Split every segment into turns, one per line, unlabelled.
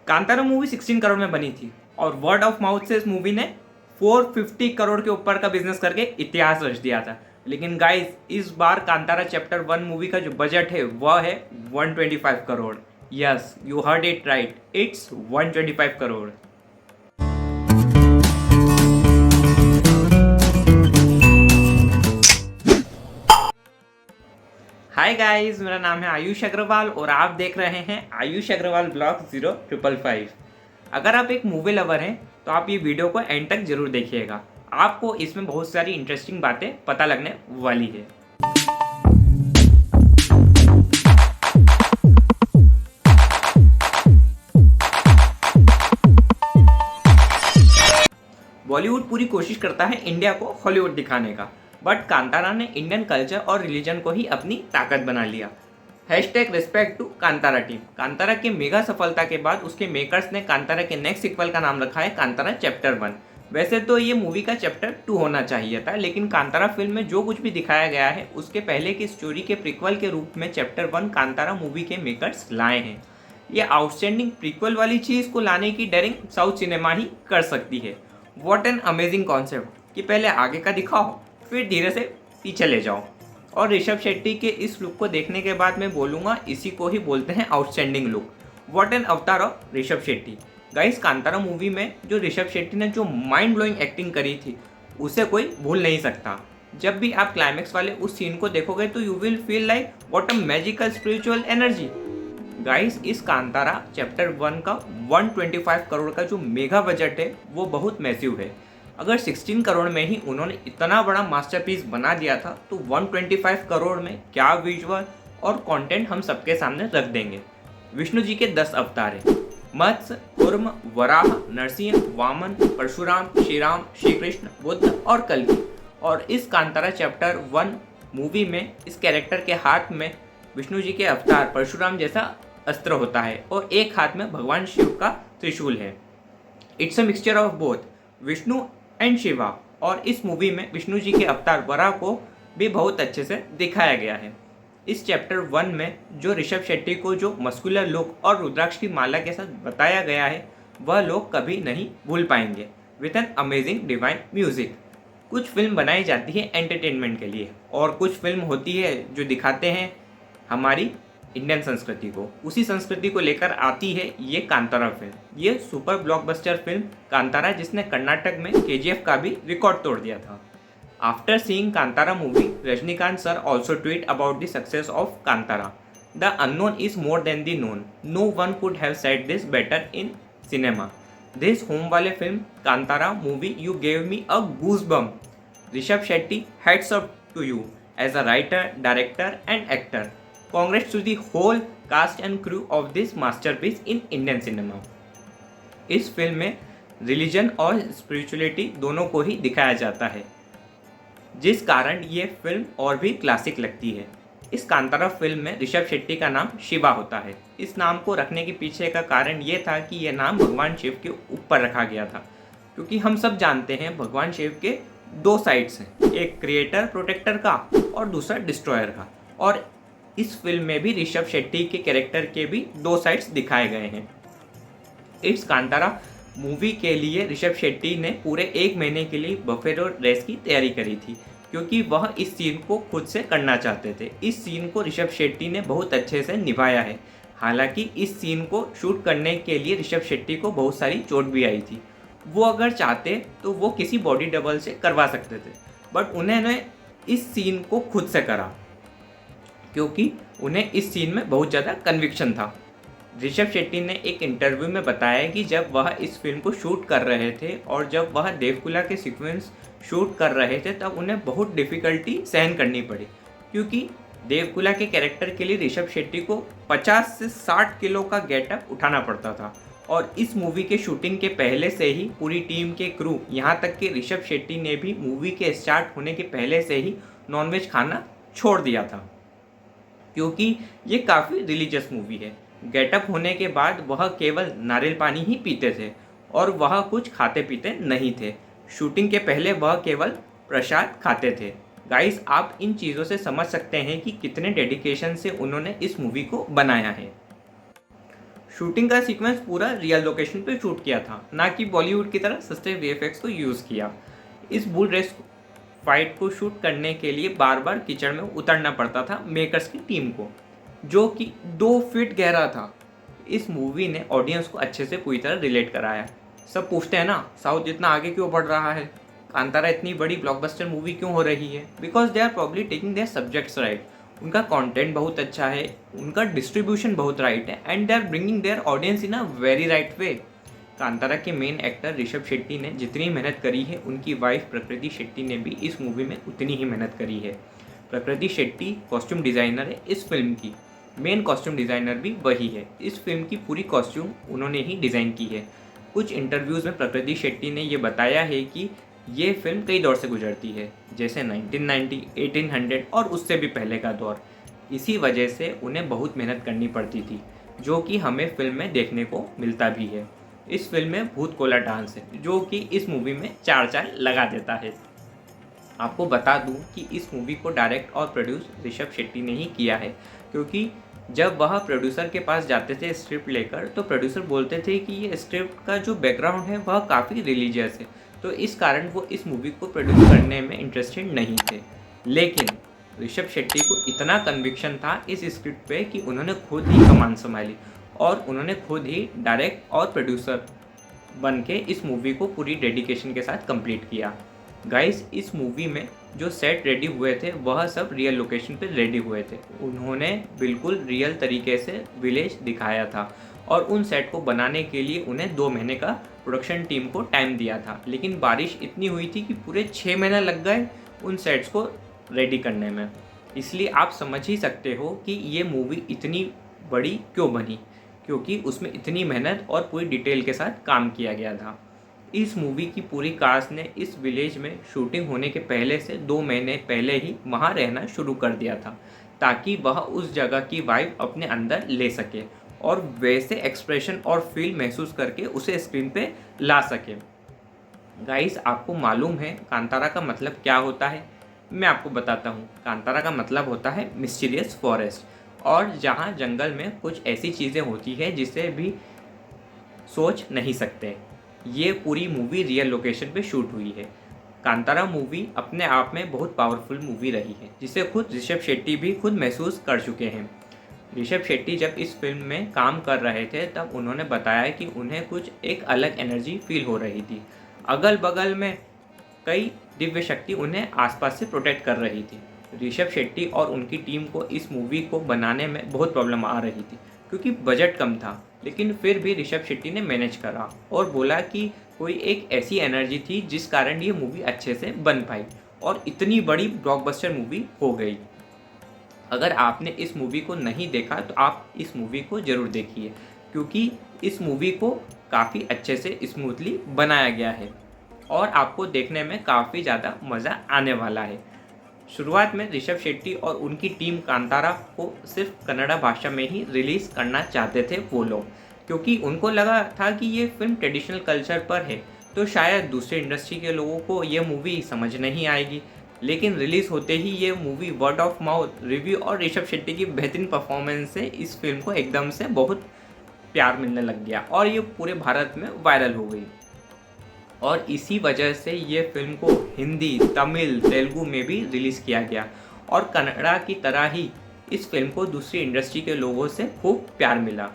Kantara movie 16 crore में बनी थी और वर्ड ऑफ माउथ से इस मूवी ने 450 करोड़ के ऊपर का बिजनेस करके इतिहास रच दिया था। लेकिन गाइस, इस बार कांतारा चैप्टर 1 मूवी का जो बजट है वह है 125 crore. Yes, you heard it right, it's 125 crore. Hi guys, मेरा नाम है आयुष अग्रवाल और आप देख रहे हैं आयुष अग्रवाल ब्लॉग 0555। अगर आप एक मूवी लवर हैं तो आप ये वीडियो को एंड तक जरूर देखिएगा। आपको इसमें बहुत सारी इंटरेस्टिंग बातें पता लगने वाली है। बॉलीवुड पूरी कोशिश करता है इंडिया को हॉलीवुड दिखाने का, बट कांतारा ने इंडियन कल्चर और रिलीजन को ही अपनी ताकत बना लिया। #Respect to Kantara team. Kantara के मेगा सफलता के बाद उसके मेकर्स ने कांतारा के नेक्स्ट सीक्वल का नाम रखा है कांतारा चैप्टर 1। वैसे तो ये मूवी का चैप्टर 2 होना चाहिए था, लेकिन कांतारा फिल्म में जो कुछ भी दिखाया गया है उसके पहले की स्टोरी के प्रीक्वल के रूप में चैप्टर 1 कांतारा मूवी के मेकर्स लाए हैं। ये आउटस्टैंडिंग प्रीक्वल वाली चीज़ को लाने की डेयरिंग साउथ सिनेमा ही कर सकती है। व्हाट एन अमेजिंग कॉन्सेप्ट कि पहले आगे का दिखाओ फिर धीरे से पीछे ले जाओ। और ऋषभ शेट्टी के इस लुक को देखने के बाद मैं बोलूँगा इसी को ही बोलते हैं आउटस्टैंडिंग लुक। व्हाट एन अवतार of Rishabh Shetty. Guys, Kantara movie में जो ऋषभ शेट्टी ने जो माइंड ब्लोइंग एक्टिंग करी थी उसे कोई भूल नहीं सकता। जब भी आप क्लाइमैक्स वाले उस सीन को देखोगे तो you will feel like what a magical spiritual energy. Guys, इस कांतारा चैप्टर 1 का 125 करोड़ का जो मेगा बजट है वो बहुत मैसिव है। अगर 16 करोड़ में ही उन्होंने इतना बड़ा मास्टरपीस बना दिया था तो 125 करोड़ में क्या विजुअल और कंटेंट हम सबके सामने रख देंगे। विष्णु जी के 10 अवतार हैं: मत्स्य, कूर्म, वराह, नरसिंह, वामन, परशुराम, श्रीराम, श्री कृष्ण, बुद्ध और कल्कि। और इस कांतारा चैप्टर 1 मूवी में इस कैरेक्टर के हाथ में विष्णु जी के अवतार परशुराम जैसा अस्त्र होता है और एक हाथ में भगवान शिव का त्रिशूल है। It's a mixture of both Vishnu and Shiva. और इस मूवी में विष्णु जी के अवतार वराह को भी बहुत अच्छे से दिखाया गया है। इस चैप्टर 1 में जो ऋषभ शेट्टी को जो मस्कुलर लुक और रुद्राक्ष की माला के साथ बताया गया है वह लोग कभी नहीं भूल पाएंगे। With an amazing divine music. कुछ फिल्म बनाई जाती है एंटरटेनमेंट के लिए और कुछ फिल्म होती है जो दिखाते हैं हमारी इंडियन संस्कृति को। उसी संस्कृति को लेकर आती है ये कांतारा फिल्म। ये सुपर ब्लॉकबस्टर फिल्म कांतारा जिसने कर्नाटक में KGF का भी रिकॉर्ड तोड़ दिया था। After seeing Kantara movie, Rajinikanth sir also tweet about the success of Kantara. The unknown is more than the known. No one could have said this better in cinema. This Hombale film Kantara movie you gave me a goose bump. Rishab Shetty, hats off to you as a writer, director and actor. Congrats to the whole cast and crew of this masterpiece in Indian cinema। इस film में religion और spirituality दोनों को ही दिखाया जाता है, जिस कारण ये फिल्म और भी क्लासिक लगती है। इस कांतारा फिल्म में ऋषभ शेट्टी का नाम शिवा होता है। इस नाम को रखने के पीछे का कारण ये था कि यह नाम भगवान शिव के ऊपर रखा गया था, क्योंकि हम सब जानते हैं भगवान शिव के 2 साइड्स हैं, एक क्रिएटर प्रोटेक्टर का और दूसरा डिस्ट्रॉयर का। और इस फिल्म में भी ऋषभ शेट्टी के कैरेक्टर के भी 2 साइड्स दिखाए गए हैं। इस कांतारा मूवी के लिए ऋषभ शेट्टी ने पूरे 1 महीने के लिए बफेलो रेस की तैयारी करी थी, क्योंकि वह इस सीन को खुद से करना चाहते थे। इस सीन को ऋषभ शेट्टी ने बहुत अच्छे से निभाया है। हालांकि इस सीन को शूट करने के लिए ऋषभ शेट्टी को बहुत सारी चोट भी आई थी। वो अगर चाहते तो वो किसी बॉडी डबल से करवा सकते थे, बट उन्होंने इस सीन को खुद से करा क्योंकि उन्हें इस सीन में बहुत ज़्यादा कन्विक्शन था। ऋषभ शेट्टी ने एक इंटरव्यू में बताया कि जब वह इस फिल्म को शूट कर रहे थे और जब वह देवकुला के सीक्वेंस शूट कर रहे थे तब उन्हें बहुत डिफ़िकल्टी सहन करनी पड़ी, क्योंकि देवकुला के कैरेक्टर के लिए ऋषभ शेट्टी को 50 से 60 किलो का गेटअप उठाना पड़ता था। और इस मूवी के शूटिंग के पहले से ही पूरी टीम के क्रू, यहाँ तक कि ऋषभ शेट्टी ने भी मूवी के स्टार्ट होने के पहले से ही नॉनवेज खाना छोड़ दिया था, क्योंकि ये काफ़ी रिलीजियस मूवी है। गेटअप होने के बाद वह केवल नारियल पानी ही पीते थे और वह कुछ खाते पीते नहीं थे। शूटिंग के पहले वह केवल प्रसाद खाते थे। गाइस, आप इन चीज़ों से समझ सकते हैं कि कितने डेडिकेशन से उन्होंने इस मूवी को बनाया है। शूटिंग का सीक्वेंस पूरा रियल लोकेशन पे शूट किया था, ना कि बॉलीवुड की तरह सस्ते वीएफएक्स को यूज़ किया। इस बुल रेस फाइट को शूट करने के लिए बार बार कीचड़ में उतरना पड़ता था मेकर्स की टीम को, जो कि 2 फीट गहरा था। इस मूवी ने ऑडियंस को अच्छे से पूरी तरह रिलेट कराया। सब पूछते हैं ना, साउथ इतना आगे क्यों बढ़ रहा है, कांतारा इतनी बड़ी ब्लॉकबस्टर मूवी क्यों हो रही है? Because they are probably taking their subjects right. उनका कंटेंट बहुत अच्छा है, उनका डिस्ट्रीब्यूशन बहुत राइट है, and they are bringing their audience in a very right way. Kantara के मेन एक्टर ऋषभ शेट्टी ने जितनी मेहनत करी है, उनकी वाइफ प्रकृति शेट्टी ने भी इस मूवी में उतनी ही मेहनत करी है। प्रकृति शेट्टी कॉस्ट्यूम डिज़ाइनर है इस फिल्म की, मेन कॉस्ट्यूम डिज़ाइनर भी वही है। इस फिल्म की पूरी कॉस्ट्यूम उन्होंने ही डिज़ाइन की है। कुछ इंटरव्यूज़ में प्रकृति शेट्टी ने ये बताया है कि ये फिल्म कई दौर से गुजरती है, जैसे 1990, 1800 और उससे भी पहले का दौर। इसी वजह से उन्हें बहुत मेहनत करनी पड़ती थी, जो कि हमें फिल्म में देखने को मिलता भी है। इस फिल्म में भूत कोला डांस है, जो कि इस मूवी में चार चांद लगा देता है। आपको बता दूं कि इस मूवी को डायरेक्ट और प्रोड्यूस ऋषभ शेट्टी ने ही किया है, क्योंकि जब वह प्रोड्यूसर के पास जाते थे स्क्रिप्ट लेकर, तो प्रोड्यूसर बोलते थे कि ये स्क्रिप्ट का जो बैकग्राउंड है वह काफ़ी रिलीजियस है, तो इस कारण वो इस मूवी को प्रोड्यूस करने में इंटरेस्टेड नहीं थे। लेकिन ऋषभ शेट्टी को इतना कन्विक्शन था इस स्क्रिप्ट पे कि उन्होंने खुद ही कमान संभाली और उन्होंने खुद ही डायरेक्ट और प्रोड्यूसर बन के इस मूवी को पूरी डेडिकेशन के साथ कंप्लीट किया। गाइस, इस मूवी में जो सेट रेडी हुए थे वह सब रियल लोकेशन पे रेडी हुए थे। उन्होंने बिल्कुल रियल तरीके से विलेज दिखाया था और उन सेट को बनाने के लिए उन्हें 2 महीने का प्रोडक्शन टीम को टाइम दिया था। लेकिन बारिश इतनी हुई थी कि पूरे 6 महीने लग गए उन सेट्स को रेडी करने में। इसलिए आप समझ ही सकते हो कि ये मूवी इतनी बड़ी क्यों बनी, क्योंकि उसमें इतनी मेहनत और पूरी डिटेल के साथ काम किया गया था। इस मूवी की पूरी कास्ट ने इस विलेज में शूटिंग होने के पहले से 2 महीने पहले ही वहाँ रहना शुरू कर दिया था, ताकि वह उस जगह की वाइब अपने अंदर ले सके और वैसे एक्सप्रेशन और फील महसूस करके उसे स्क्रीन पे ला सके। गाइस, आपको मालूम है कांतारा का मतलब क्या होता है? मैं आपको बताता हूँ। कांतारा का मतलब होता है मिस्टीरियस फॉरेस्ट, और जहाँ जंगल में कुछ ऐसी चीज़ें होती है जिसे भी सोच नहीं सकते। ये पूरी मूवी रियल लोकेशन पे शूट हुई है। कांतारा मूवी अपने आप में बहुत पावरफुल मूवी रही है, जिसे खुद ऋषभ शेट्टी भी खुद महसूस कर चुके हैं। ऋषभ शेट्टी जब इस फिल्म में काम कर रहे थे तब उन्होंने बताया कि उन्हें कुछ एक अलग एनर्जी फील हो रही थी। अगल बगल में कई दिव्य शक्ति उन्हें आसपास से प्रोटेक्ट कर रही थी। ऋषभ शेट्टी और उनकी टीम को इस मूवी को बनाने में बहुत प्रॉब्लम आ रही थी, क्योंकि बजट कम था। लेकिन फिर भी ऋषभ शेट्टी ने मैनेज करा और बोला कि कोई एक ऐसी एनर्जी थी जिस कारण ये मूवी अच्छे से बन पाई और इतनी बड़ी ब्लॉकबस्टर मूवी हो गई। अगर आपने इस मूवी को नहीं देखा तो आप इस मूवी को ज़रूर देखिए, क्योंकि इस मूवी को काफ़ी अच्छे से स्मूथली बनाया गया है और आपको देखने में काफ़ी ज़्यादा मज़ा आने वाला है। शुरुआत में ऋषभ शेट्टी और उनकी टीम कांतारा को सिर्फ कन्नड़ा भाषा में ही रिलीज़ करना चाहते थे वो लोग, क्योंकि उनको लगा था कि ये फिल्म ट्रेडिशनल कल्चर पर है तो शायद दूसरे इंडस्ट्री के लोगों को ये मूवी समझ नहीं आएगी। लेकिन रिलीज़ होते ही ये movie word of mouth review और ऋषभ शेट्टी की बेहतरीन परफॉर्मेंस से इस फिल्म को एकदम से बहुत प्यार मिलने लग गया और ये पूरे भारत में वायरल हो गई। और इसी वजह से ये फिल्म को हिंदी, तमिल, तेलुगु में भी रिलीज़ किया गया और कन्नड़ा की तरह ही इस फिल्म को दूसरी इंडस्ट्री के लोगों से खूब प्यार मिला।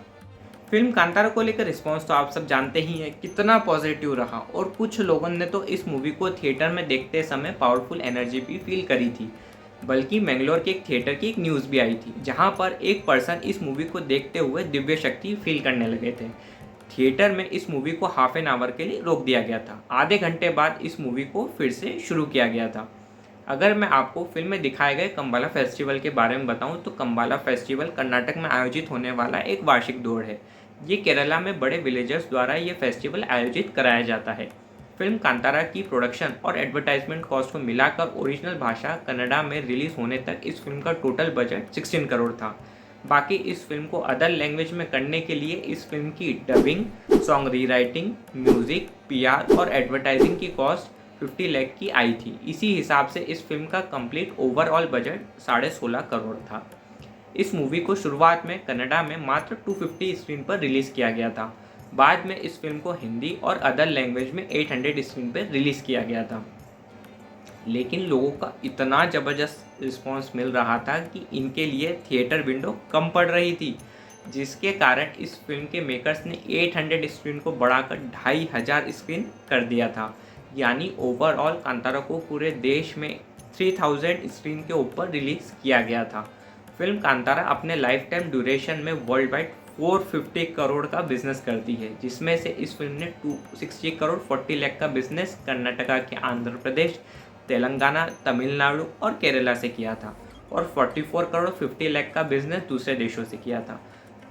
फिल्म कांतारा को लेकर रिस्पांस तो आप सब जानते ही हैं कितना पॉजिटिव रहा, और कुछ लोगों ने तो इस मूवी को थिएटर में देखते समय पावरफुल एनर्जी भी फील करी थी। बल्कि मैंगलोर के एक थिएटर की एक न्यूज़ भी आई थी जहां पर एक पर्सन इस मूवी को देखते हुए दिव्य शक्ति फील करने लगे थे। थिएटर में इस मूवी को हाफ एन आवर के लिए रोक दिया गया था। आधे घंटे बाद इस मूवी को फिर से शुरू किया गया था। अगर मैं आपको फिल्म में दिखाए गए कम्बाला फेस्टिवल के बारे में बताऊं तो कम्बाला फेस्टिवल कर्नाटक में आयोजित होने वाला एक वार्षिक दौड़ है। ये केरला में बड़े विलेजर्स द्वारा ये फेस्टिवल आयोजित कराया जाता है। फिल्म कांतारा की प्रोडक्शन और एडवर्टाइजमेंट कॉस्ट को मिलाकर ओरिजिनल भाषा कन्नड़ा में रिलीज होने तक इस फिल्म का टोटल बजट 16 करोड़ था। बाकी इस फिल्म को अदर लैंग्वेज में करने के लिए इस फिल्म की dubbing, song rewriting, music, PR और एडवर्टाइजिंग की कॉस्ट 50 लाख की आई थी। इसी हिसाब से इस फिल्म का कंप्लीट ओवरऑल बजट 16.5 करोड़ था। इस मूवी को शुरुआत में कनाडा में मात्र 250 स्क्रीन पर रिलीज़ किया गया था। बाद में इस फिल्म को हिंदी और अदर लैंग्वेज में 800 स्क्रीन पर रिलीज़ किया गया था। लेकिन लोगों का इतना ज़बरदस्त रिस्पांस मिल रहा था कि इनके लिए थिएटर विंडो कम पड़ रही थी, जिसके कारण इस फिल्म के मेकर्स ने 800 स्क्रीन को बढ़ाकर 2500 स्क्रीन कर दिया था। यानी ओवरऑल कांतारा को पूरे देश में 3000 स्क्रीन के ऊपर रिलीज़ किया गया था। फिल्म कांतारा अपने लाइफ टाइम ड्यूरेशन में वर्ल्ड वाइड 450 करोड़ का बिजनेस करती है, जिसमें से इस फिल्म ने 260 करोड़ 40 लाख का बिजनेस कर्नाटका के आंध्र प्रदेश, तेलंगाना, तमिलनाडु और केरला से किया था और 44 करोड़ 50 लाख का बिजनेस दूसरे देशों से किया था।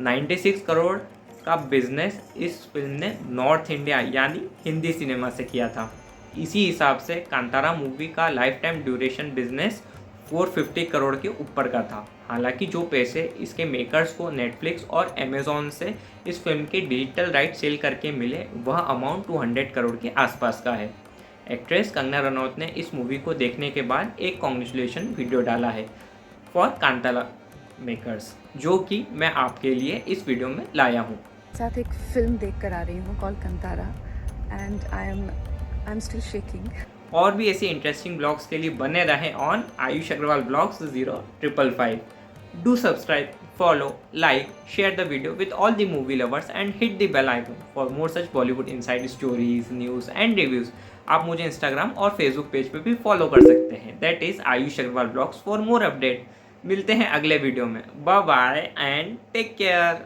96 करोड़ का बिजनेस इस फिल्म ने नॉर्थ इंडिया यानी हिंदी सिनेमा से किया था। इसी हिसाब से कांतारा मूवी का life time duration business 450 crore के ऊपर का था। हालांकि जो पैसे इसके मेकर्स को नेटफ्लिक्स और अमेज़ॉन से इस फिल्म के डिजिटल राइट सेल करके मिले, वह अमाउंट 200 करोड़ के आसपास का है। एक्ट्रेस कंगना रनौत ने इस मूवी को देखने के बाद एक कॉन्ग्रेचुलेशन वीडियो डाला है फॉर कांतारा मेकर्स, जो कि मैं आपके लिए इस वीडियो में लाया हूँ।
साथ एक फिल्म देख कर आ रही हूँ call Kantara and I am still shaking.
और भी ऐसी इंटरेस्टिंग ब्लॉग्स के लिए बने रहें on Ayush Agarwal blogs 0555। Do subscribe, follow, like, share the video with all the movie lovers and hit the bell icon for more such Bollywood inside stories, news and reviews। आप मुझे Instagram और Facebook page पे भी follow कर सकते हैं, that is Ayush Agarwal blogs for more update. मिलते हैं अगले वीडियो में। Bye bye and take care.